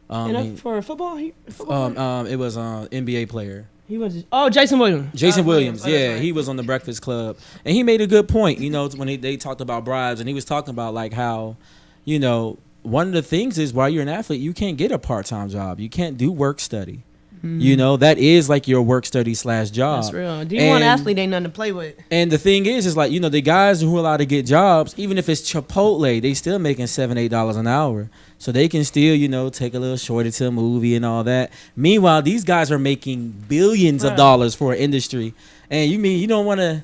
For football, it was NBA player. he was. Jason Williams. Jason Williams, Williams, yeah, right. he was on the Breakfast Club, and he made a good point. When they talked about bribes, and he was talking about like how, one of the things is while you're an athlete, you can't get a part-time job. You can't do work study. That is like your work study / job. That's real. D1 athlete ain't nothing to play with. And the thing is like, the guys who are allowed to get jobs, even if it's Chipotle, they still making $7-8 an hour. So they can still, take a little shorty to a movie and all that. Meanwhile, these guys are making billions of dollars for an industry. And you don't want to,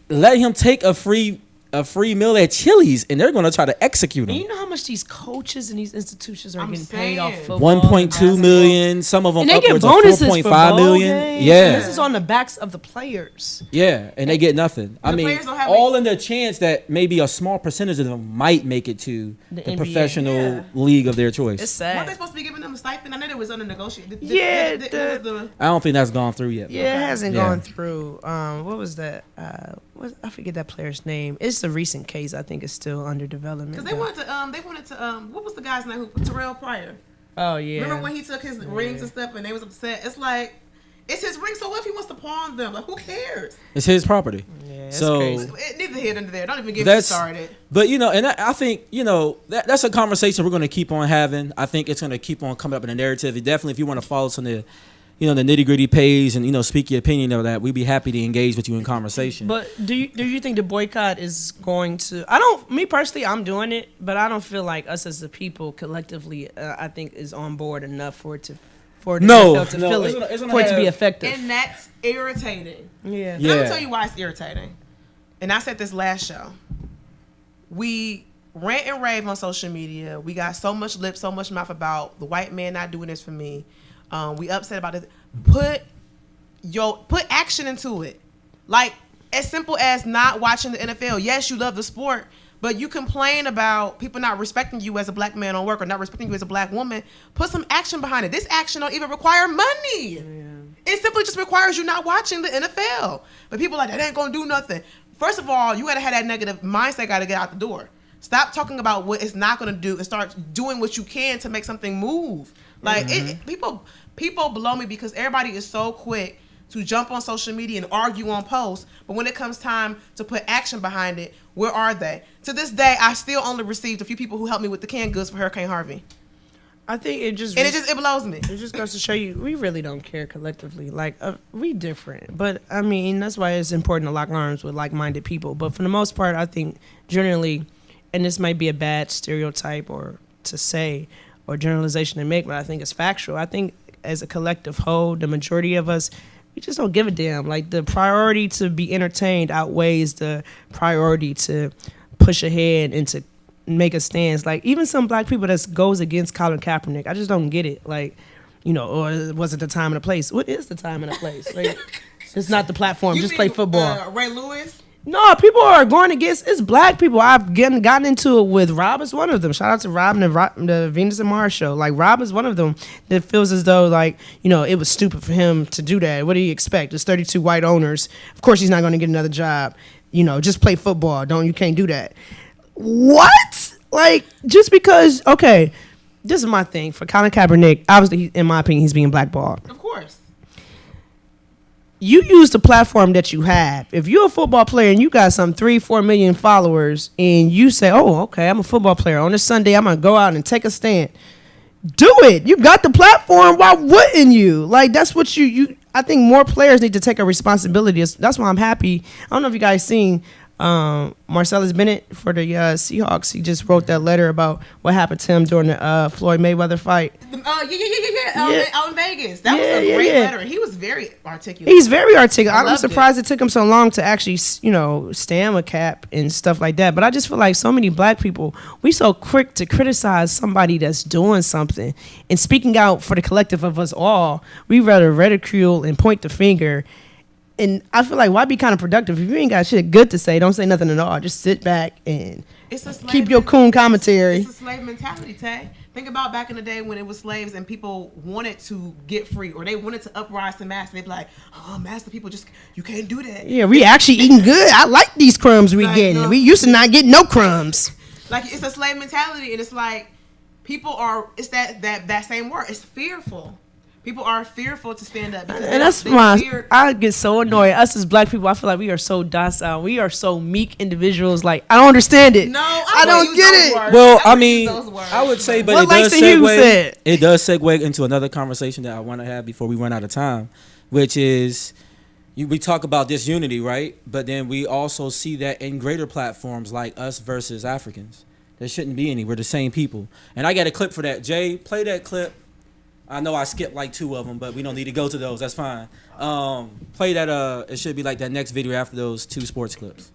let him take a free meal at Chili's, and they're going to try to execute him. And you know how much these coaches and these institutions are getting saying. paid off football? 1.2 million, some of them And they get upwards of bonuses 4.5 for bowl million. games. Yeah. And this is on the backs of the players. Yeah, and they get nothing. I mean, players don't have all in the chance that maybe a small percentage of them might make it to the NBA. professional league of their choice. It's Weren't they sad. supposed to be giving them a stipend? I know it was under negotiation. Yeah, I don't think that's gone through yet. Yeah, it hasn't Yeah. gone through. What was that? I forget that player's name. It's a recent case. I think it's still under development. Because they wanted to, what was the guy's name? Terrell Pryor. Oh yeah. Remember when he took his rings and stuff and they was upset? It's like, It's his ring, so what if he wants to pawn them? Like, who cares? It's his property. Yeah, it's so crazy. Neither here nor there. Don't even get me started. But and I think that's a conversation we're going to keep on having. I think it's going to keep on coming up in the narrative. Definitely, if you want to follow some of the the nitty gritty page and speak your opinion of that, we'd be happy to engage with you in conversation. But do you think the boycott is going to? Me personally, I'm doing it, but I don't feel like us as a people collectively, I think, is on board enough for the NFL to feel it, for it to be effective. And that's irritating. Yeah. Let me tell you why it's irritating. And I said this last show. We rant and rave on social media. We got so much lip, so much mouth about the white man not doing this for me. We upset about it. Put action into it. Like, as simple as not watching the NFL. Yes, you love the sport, but you complain about people not respecting you as a black man on work or not respecting you as a black woman. Put some action behind it. This action don't even require money. Yeah. It simply just requires you not watching the NFL. But people are like, that ain't gonna do nothing. First of all, you gotta have that negative mindset, gotta get out the door. Stop talking about what it's not gonna do and start doing what you can to make something move. Like, people blow me because everybody is so quick to jump on social media and argue on posts, but when it comes time to put action behind it, where are they? To this day, I still only received a few people who helped me with the canned goods for Hurricane Harvey. I think it blows me. It just goes to show you we really don't care collectively. Like, we different, but I mean that's why it's important to lock arms with like-minded people. But for the most part, I think generally, and this might be a bad stereotype or to say or generalization to make, but I think it's factual. I think as a collective whole, the majority of us, we just don't give a damn. Like, the priority to be entertained outweighs the priority to push ahead and to make a stance. Like, even some black people that goes against Colin Kaepernick, I just don't get it. Like, or it wasn't the time and the place. What is the time and the place? Like, it's not the platform. Just play football. Ray Lewis? No, people are going against. It's black people. I've gotten into it with Rob. Is one of them. Shout out to Rob and the Venus and Mars show. Like, Rob is one of them that feels as though like it was stupid for him to do that. What do you expect? There's 32 white owners. Of course, he's not going to get another job. Just play football. You can't do that. What? Like, just because? Okay, this is my thing for Colin Kaepernick. Obviously, in my opinion, he's being blackballed. Of course. You use the platform that you have. If you're a football player and you got some 3-4 million followers and you say, oh, okay, I'm a football player. On this Sunday, I'm going to go out and take a stand. Do it. You got the platform. Why wouldn't you? Like, that's what I think more players need to take a responsibility. That's why I'm happy. I don't know if you guys seen Marcellus Bennett for the Seahawks. He just wrote that letter about what happened to him during the Floyd Mayweather fight. Out in Vegas. That was a great letter. He was very articulate. He's very articulate. I'm surprised it took him so long to actually, stand with Cap and stuff like that. But I just feel like so many black people, we so quick to criticize somebody that's doing something and speaking out for the collective of us all. We rather ridicule and point the finger. And I feel like, why be kind of productive? If you ain't got shit good to say, don't say nothing at all. Just sit back and keep your coon commentary. It's a slave mentality, Tay. Think about back in the day when it was slaves and people wanted to get free or they wanted to uprise to master. They'd be like, oh, master, people you can't do that. Yeah, we actually eating good. I like these crumbs we getting. We used to not get no crumbs. Like, it's a slave mentality, and it's like it's that same word. It's fearful. People are fearful to stand up. And that's why I get so annoyed. Us as black people, I feel like we are so docile. We are so meek individuals. Like, I don't understand it. No, I don't get it. Words. Well, I mean, I would say, but it does segue into another conversation that I want to have before we run out of time, which is we talk about disunity, right? But then we also see that in greater platforms like us versus Africans. There shouldn't be any. We're the same people. And I got a clip for that. Jay, play that clip. I know I skipped like 2 of them, but we don't need to go to those. That's fine. Play that. It should be like that next video after those 2 sports clips.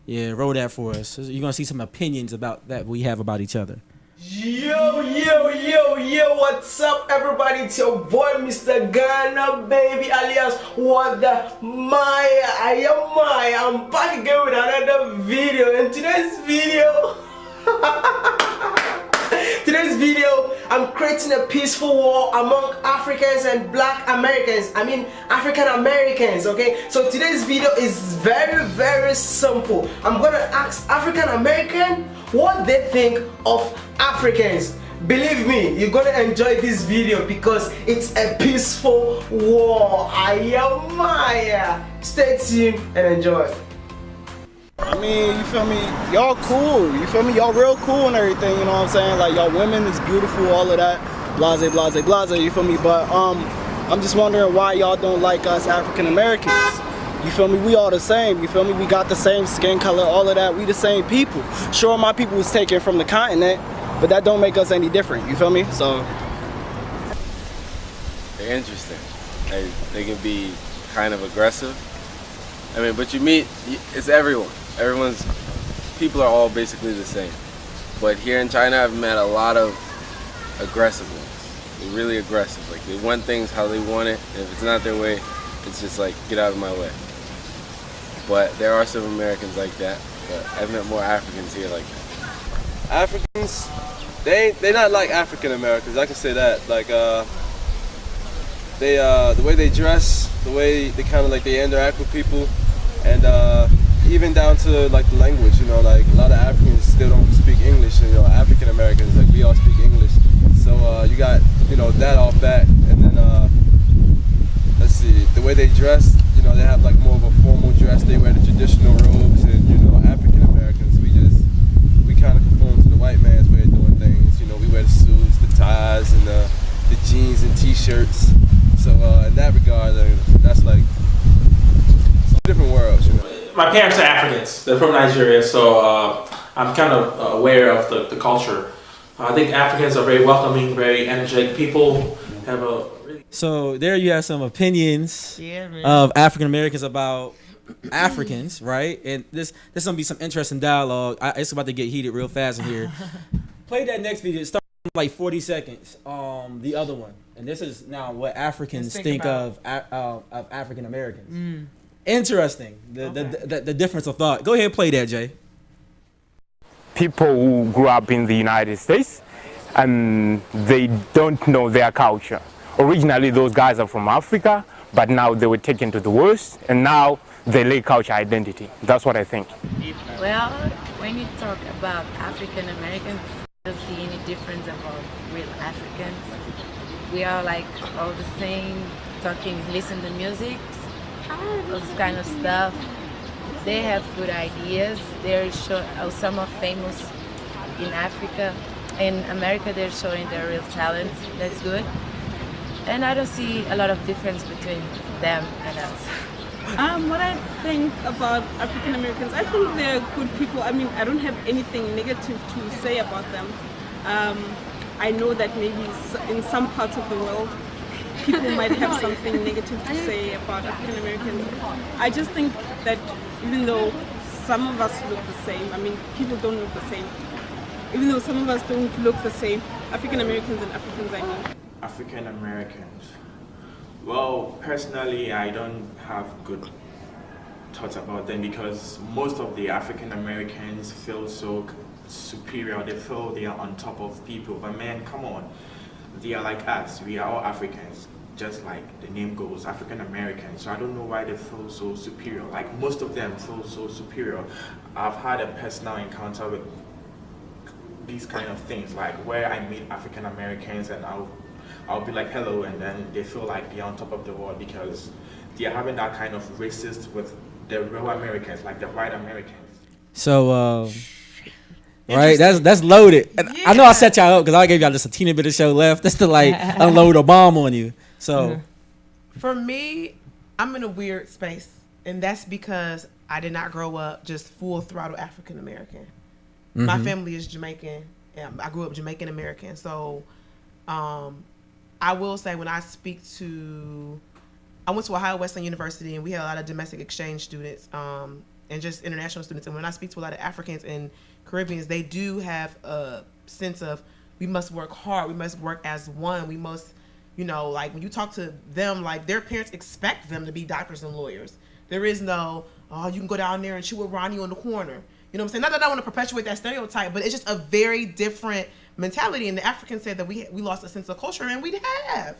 Yeah, roll that for us. You're going to see some opinions about that we have about each other. Yo, what's up, everybody? It's your boy, Mr. Ghana, baby, alias What the Maya. I'm back again with another video. And Today's video, I'm creating a peaceful war among Africans and Black Americans. I mean African Americans, okay? So today's video is very, very simple. I'm gonna ask African American what they think of Africans. Believe me, you're gonna enjoy this video because it's a peaceful war. Ayamaya. Stay tuned and enjoy. I mean, you feel me? Y'all cool. You feel me? Y'all real cool and everything. You know what I'm saying? Like y'all women is beautiful, all of that. Blase, blase, blase. You feel me? But I'm just wondering why y'all don't like us African Americans. You feel me? We all the same. You feel me? We got the same skin color, all of that. We the same people. Sure, my people was taken from the continent, but that don't make us any different. You feel me? So they're interesting. They can be kind of aggressive. I mean, but you meet, it's everyone. People are all basically the same. But here in China, I've met a lot of aggressive ones. They're really aggressive. Like they want things how they want it. And if it's not their way, it's just like, get out of my way. But there are some Americans like that. But I've met more Africans here like that. Africans, they not like African Americans. I can say that. Like the way they dress, the way they kind of like they interact with people, and even down to like the language. You know, like a lot of Africans still don't speak English. And, you know, African Americans, like we all speak English. So you got, you know, that off bat, and then let's see, the way they dress. You know, they have like more of a formal dress. They wear the traditional robes, and you know, African Americans, we kind of conform to the white man's way of doing things. You know, we wear the suits, the ties, and the jeans and t-shirts. So in that regard, that's like different worlds, you know. My parents are Africans. They're from Nigeria, so I'm kind of aware of the culture. I think Africans are very welcoming, very energetic people. Have a really So there you have some opinions of African Americans about Africans, right? And this gonna be some interesting dialogue. It's about to get heated real fast in here. Play that next video. It starts in like 40 seconds. The other one, and this is now what Africans think of African Americans. Interesting. The difference of thought. Go ahead and play that, Jay. People who grew up in the United States and they don't know their culture. Originally those guys are from Africa, but now they were taken to the West and now they lack culture identity. That's what I think. Well, when you talk about African Americans, I don't see any difference about real Africans. We are like all the same, talking, listen to music, all this kind of stuff. They have good ideas. Some are famous in Africa. In America, they're showing their real talent. That's good. And I don't see a lot of difference between them and us. What I think about African Americans, I think they're good people. I mean, I don't have anything negative to say about them. I know that maybe in some parts of the world, people might have something negative to say about African Americans. I just think that even though some of us look the same, I mean, people don't look the same. Even though some of us don't look the same, African Americans and Africans, I mean. African Americans. Well, personally, I don't have good thoughts about them because most of the African Americans feel so superior. They feel they are on top of people. But man, come on. They are like us. We are all Africans. Just like the name goes, African Americans. So I don't know why they feel so superior. Like most of them feel so superior. I've had a personal encounter with these kind of things, like where I meet African Americans and I'll be like hello, and then they feel like they're on top of the world because they're having that kind of racist with the real Americans, like the white Americans. So right, that's loaded. And I know I set y'all up because I gave y'all just a teeny bit of show left. That's to like unload a bomb on you. So for me, I'm in a weird space, and that's because I did not grow up just full throttle African American. My family is Jamaican, and I grew up Jamaican American. So I will say when I went to Ohio Wesleyan University, and we had a lot of domestic exchange students and just international students. And when I speak to a lot of Africans and Caribbeans, they do have a sense of we must work hard, we must work as one, we must, you know, like when you talk to them, like their parents expect them to be doctors and lawyers. There is no, oh, you can go down there and chew with Ronnie on the corner. You know what I'm saying? Not that I want to perpetuate that stereotype, but it's just a very different mentality. And the Africans said that we lost a sense of culture, and we have.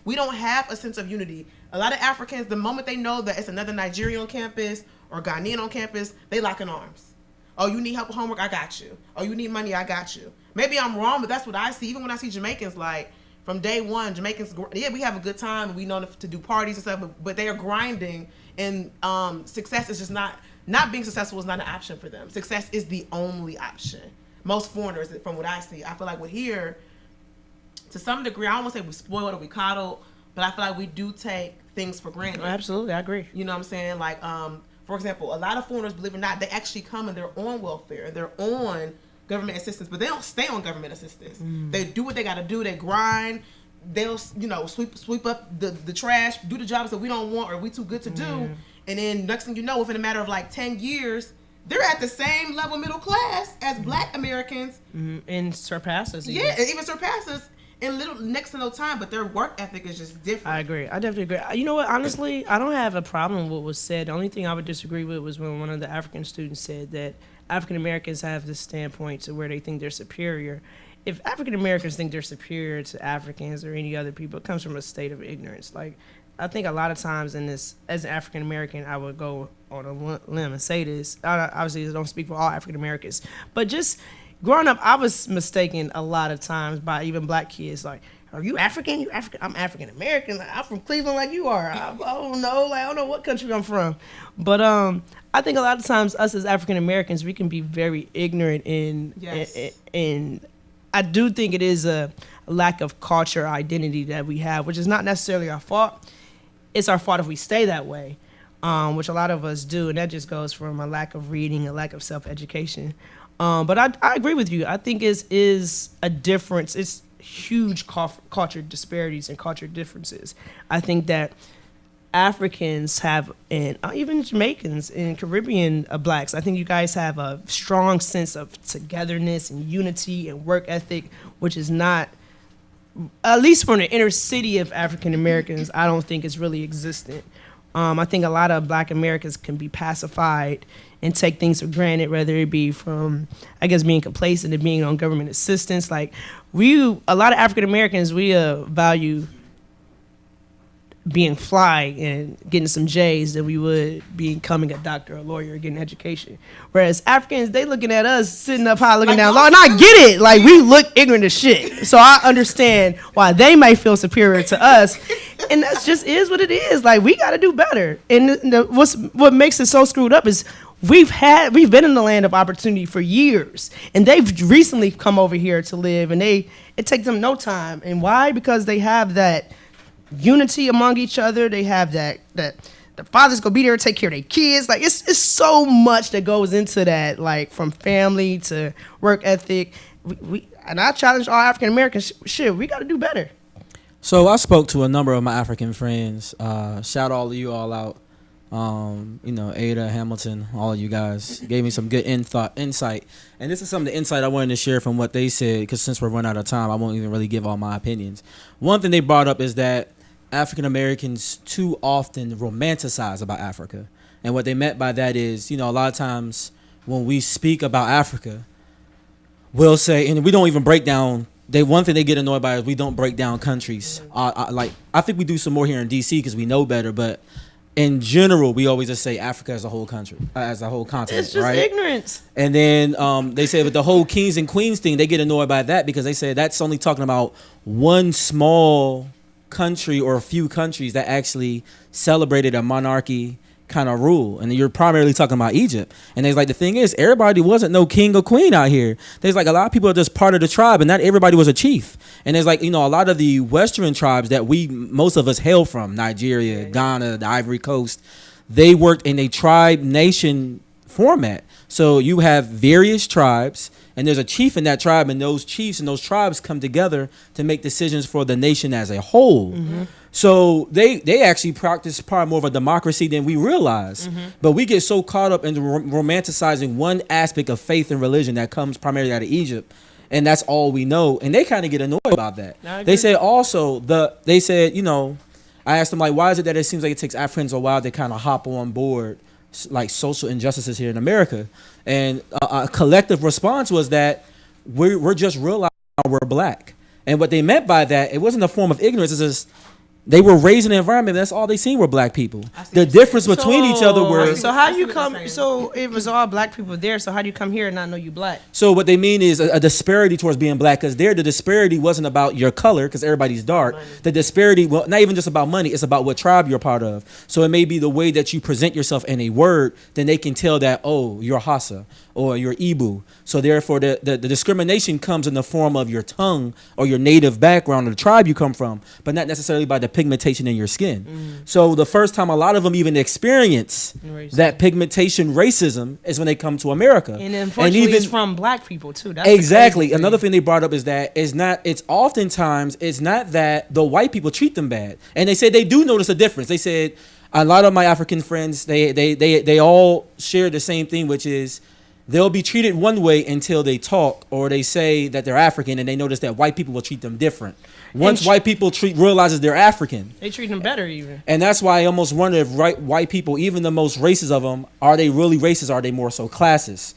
We don't have a sense of unity. A lot of Africans, the moment they know that it's another Nigerian on campus or Ghanaian on campus, they lock in arms. Oh, you need help with homework? I got you. Oh, you need money? I got you. Maybe I'm wrong, but that's what I see. Even when I see Jamaicans, like, from day one, Jamaicans, yeah, we have a good time, and we know to do parties and stuff, but they are grinding, and success is just not being successful is not an option for them. Success is the only option. Most foreigners, from what I see, I feel like we're here, to some degree, I don't want to say we spoiled or we coddled, but I feel like we do take things for granted. Absolutely, I agree. You know what I'm saying? Like, for example, a lot of foreigners, believe it or not, they actually come and they're on welfare. They're on government assistance, but they don't stay on government assistance. They do what they got to do. They grind. They'll, sweep up the trash, do the jobs that we don't want or we too good to do. And then next thing you know, within a matter of like 10 years, they're at the same level middle class as Black Americans. And surpass us. Yeah, and even surpass us in next to no time, but their work ethic is just different. I agree. I definitely agree. You know what? Honestly, I don't have a problem with what was said. The only thing I would disagree with was when one of the African students said that African Americans have this standpoint to where they think they're superior. If African Americans think they're superior to Africans or any other people, it comes from a state of ignorance. Like, I think a lot of times in this, as an African American, I would go on a limb and say this. Obviously, I don't speak for all African Americans, but just growing up, I was mistaken a lot of times by even Black kids. Like, are you African? You African? I'm African American. Like, I'm from Cleveland, like you are. I don't know. Like, I don't know what country I'm from, but I think a lot of times us as African Americans, we can be very ignorant in I do think it is a lack of culture identity that we have, which is not necessarily our fault. It's our fault if we stay that way, which a lot of us do, and that just goes from a lack of reading, a lack of self-education. But I agree with you. I think it is a difference. It's huge culture disparities and culture differences. I think that Africans have, and even Jamaicans and Caribbean Blacks, I think you guys have a strong sense of togetherness and unity and work ethic, which is not, at least from the inner city of African Americans, I don't think it's really existent. I think a lot of Black Americans can be pacified and take things for granted, whether it be from, I guess, being complacent and being on government assistance. Like, a lot of African Americans, we value being fly and getting some J's than we would becoming a doctor, a lawyer, or getting education. Whereas Africans, they looking at us sitting up high, looking down low, and I get it. Like, we look ignorant as shit. So I understand why they might feel superior to us, and that's just is what it is. Like, we got to do better. And what makes it so screwed up is we've been in the land of opportunity for years, and they've recently come over here to live, and it takes them no time. And why? Because they have that unity among each other. They have that the fathers go be there to take care of their kids. Like, it's so much that goes into that, like, from family to work ethic. And I challenge all African Americans, shit, we got to do better. So I spoke to a number of my African friends. Shout all of you all out. Ada, Hamilton, all of you guys gave me some good insight. And this is some of the insight I wanted to share from what they said, because since we're running out of time, I won't even really give all my opinions. One thing they brought up is that African Americans too often romanticize about Africa. And what they meant by that is, a lot of times when we speak about Africa, we'll say, and we don't even break down, one thing they get annoyed by is we don't break down countries. I think we do some more here in DC because we know better, but in general, we always just say Africa as a whole country, as a whole continent, it's just right? ignorance. And then they say with the whole kings and queens thing, they get annoyed by that because they say that's only talking about one small country or a few countries that actually celebrated a monarchy kind of rule. And you're primarily talking about Egypt. And there's like, the thing is, everybody wasn't no king or queen out here. There's like a lot of people are just part of the tribe, and not everybody was a chief. And there's like, a lot of the Western tribes that most of us hail from, Nigeria, Ghana, the Ivory Coast, they worked in a tribe nation format. So you have various tribes, and there's a chief in that tribe, and those chiefs and those tribes come together to make decisions for the nation as a whole. Mm-hmm. So they actually practice probably more of a democracy than we realize. Mm-hmm. But we get so caught up in romanticizing one aspect of faith and religion that comes primarily out of Egypt, and that's all we know. And they kind of get annoyed about that. They said also, I asked them, like, why is it that it seems like it takes Africans a while to kind of hop on board like social injustices here in America? And a collective response was that we're just realizing we're black. And what they meant by that, it wasn't a form of ignorance. It's just, They were raised in an environment. That's all they seen were black people. The difference between each other were. So how you come? So it was all black people there. So how do you come here and not know you black? So what they mean is a disparity towards being black, because there the disparity wasn't about your color, because everybody's dark. Money. The disparity, well, not even just about money. It's about what tribe you're part of. So it may be the way that you present yourself in a word. Then they can tell that, oh, you're Hausa or you're Igbo. So therefore, the discrimination comes in the form of your tongue or your native background or the tribe you come from, but not necessarily by the pigmentation in your skin. So the first time a lot of them even experience that pigmentation racism is when they come to America. And unfortunately, it's from black people too. That's exactly. Another thing they brought up is that it's not that the white people treat them bad. And they said they do notice a difference. They said a lot of my African friends, they all share the same thing, which is they'll be treated one way until they talk or they say that they're African, and they notice that white people will treat them different. Once white people realizes they're African, they treat them better even. And that's why I almost wonder if white people, even the most racist of them, are they really racist? Or are they more so classist?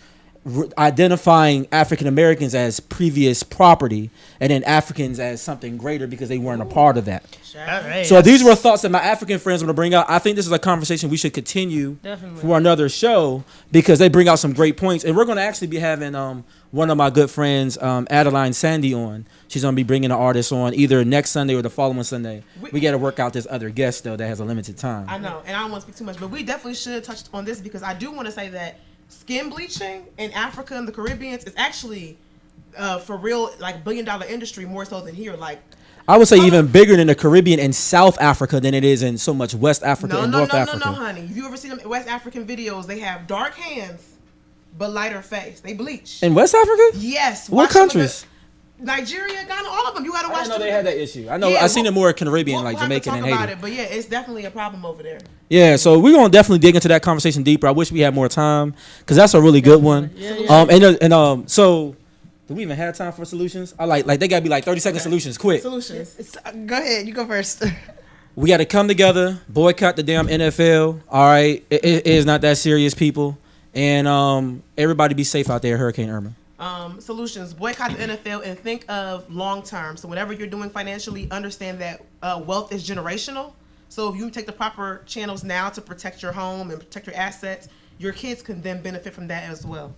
Identifying African Americans as previous property and then Africans as something greater because they weren't a part of that. Right. So these were thoughts that my African friends want to bring out. I think this is a conversation we should continue for another show because they bring out some great points. And we're going to actually be having one of my good friends, Adeline Sandy, on. She's going to be bringing an artist on either next Sunday or the following Sunday. We got to work out this other guest, though, that has a limited time. I know, and I don't want to speak too much, but we definitely should touch on this because I do want to say that skin bleaching in Africa and the Caribbean is actually for real, like $billion industry more so than here. Like I would say even bigger than the Caribbean and South Africa than it is in so much West Africa and North Africa. No, honey. If you ever see them West African videos, they have dark hands but lighter face. They bleach. In West Africa? Yes. What countries? Nigeria, Ghana, all of them. You gotta watch. I know they had that issue. I know. I seen it more Caribbean, like Jamaican and Haiti. About it, but yeah, it's definitely a problem over there. Yeah, so we're gonna definitely dig into that conversation deeper. I wish we had more time because that's a really good one. So do we even have time for solutions? I like they gotta be like 30-second solutions, quick. Solutions. Go ahead, you go first. We got to come together, boycott the damn NFL. All right, it is not that serious, people, and everybody be safe out there. Hurricane Irma. Solutions: boycott the NFL and think of long term. So whatever you're doing financially, understand that wealth is generational. So if you take the proper channels now to protect your home and protect your assets, your kids can then benefit from that as well.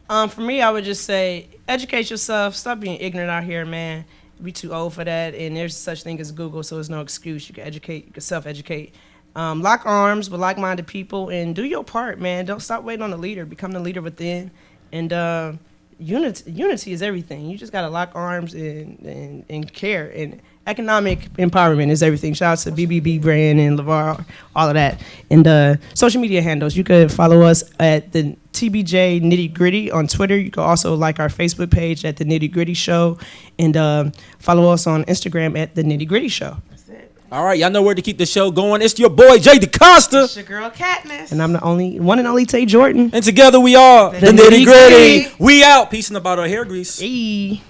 For me, I would just say educate yourself. Stop being ignorant out here, man. We too old for that, and there's such thing as Google, so there's no excuse. You can educate, you can self-educate. Lock arms with like-minded people and do your part, man. Don't stop waiting on the leader. Become the leader within, and unity is everything. You just gotta lock arms and care, and economic empowerment is everything. Shout out to BBB brand and LeVar, all of that. And social media handles, you could follow us at the TBJ Nitty Gritty on Twitter. You can also like our Facebook page at the Nitty Gritty Show, and follow us on Instagram at the Nitty Gritty Show. All right, y'all know where to keep the show going. It's your boy Jay DeCosta. It's your girl Katniss. And I'm the one and only Tay Jordan. And together we are the Nitty Gritty. We out. Peace in the bottle of hair grease. Hey.